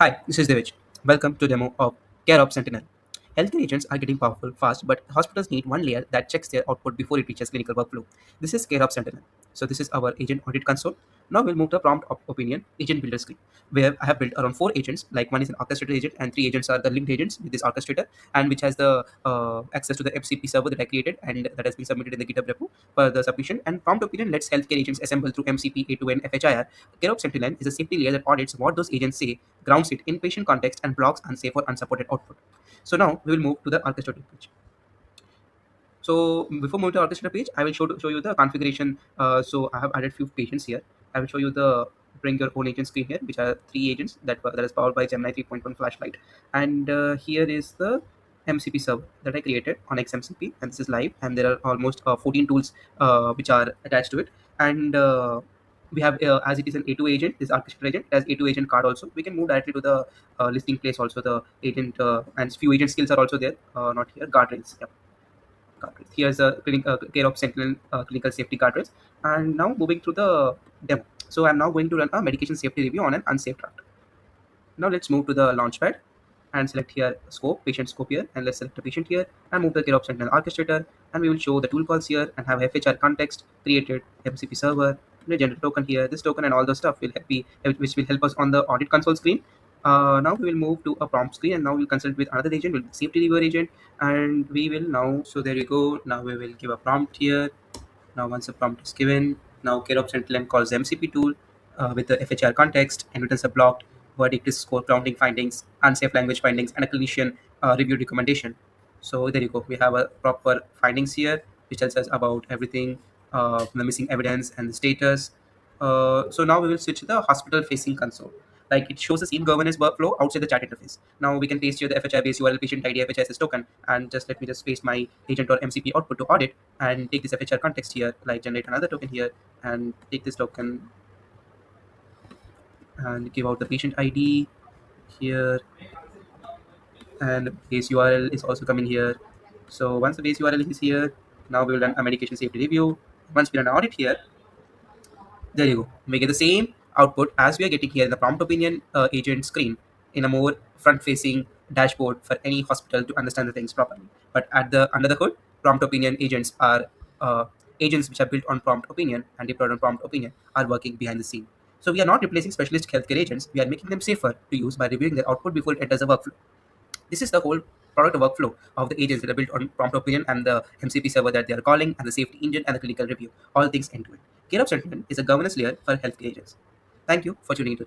Hi, this is Devich. Welcome to demo of CareOps Sentinel. Healthcare agents are getting powerful fast, but hospitals need one layer that checks their output before it reaches clinical workflow. This is CareOps Sentinel. So this is our agent audit console. Now we'll move to prompt of opinion agent builder screen, where I have built around four agents. Like one is an orchestrator agent, and three agents are the linked agents with this orchestrator, and which has the access to the MCP server that I created and that has been submitted in the GitHub repo for the submission. And prompt opinion lets healthcare agents assemble through MCP A2N FHIR. CareOps Sentinel is a safety layer that audits what those agents say, grounds it in patient context, and blocks unsafe or unsupported output. So now we will move to the orchestrator page. So before moving to orchestrator page, I will show you the configuration. So I have added few patients here. I will show you the bring your own agent screen here, which are three agents that is powered by Gemini 3.1 flashlight. And here is the MCP server that I created on XMCP, and this is live. And there are almost 14 tools which are attached to it. And we have as it is an A2 agent, this orchestrator agent it has A2 agent card also. We can move directly to the listing place also. The agent and few agent skills are also there. Not here, guardrails. Yeah, guardrails. Here's a care of Sentinel clinical safety guardrails. And now moving through the demo. So I'm now going to run a medication safety review on an unsafe drug. Now let's move to the launchpad and select here scope, patient scope here, and let's select the patient here and move the CareOps Sentinel orchestrator, and we will show the tool calls here and have FHR context created, MCP server, generate token here, this token and all the stuff will help me, which will help us on the audit console screen. Now we will move to a prompt screen, and now we'll consult with another agent, will safety reviewer agent, and we will now, so there you go. Now we will give a prompt here. Now once the prompt is given, now CareOps Sentinel calls the MCP tool with the FHR context, and returns a blocked verdict is score grounding findings, unsafe language findings, and a clinician review recommendation. So there you go. We have a proper findings here, which tells us about everything, the missing evidence and the status. So now we will switch to the hospital-facing console. Like it shows the same governance workflow outside the chat interface. Now we can paste here the FHI base URL patient ID FHIS token, and just let me just paste my agent or MCP output to audit and take this FHR context here, like generate another token here and take this token and give out the patient ID here, and base URL is also coming here. So once the base URL is here, now we will run a medication safety review. Once we run an audit here, there you go. We get the same output as we are getting here in the prompt opinion agent screen in a more front-facing dashboard for any hospital to understand the things properly. But at the under the hood, prompt opinion agents are agents which are built on prompt opinion and deployed on prompt opinion are working behind the scene. So we are not replacing specialist healthcare agents. We are making them safer to use by reviewing their output before it enters the workflow. This is the whole product workflow of the agents that are built on prompt opinion and the MCP server that they are calling, and the safety engine and the clinical review. All things end to end. CareOps Sentinel is a governance layer for healthcare agents. Thank you for tuning into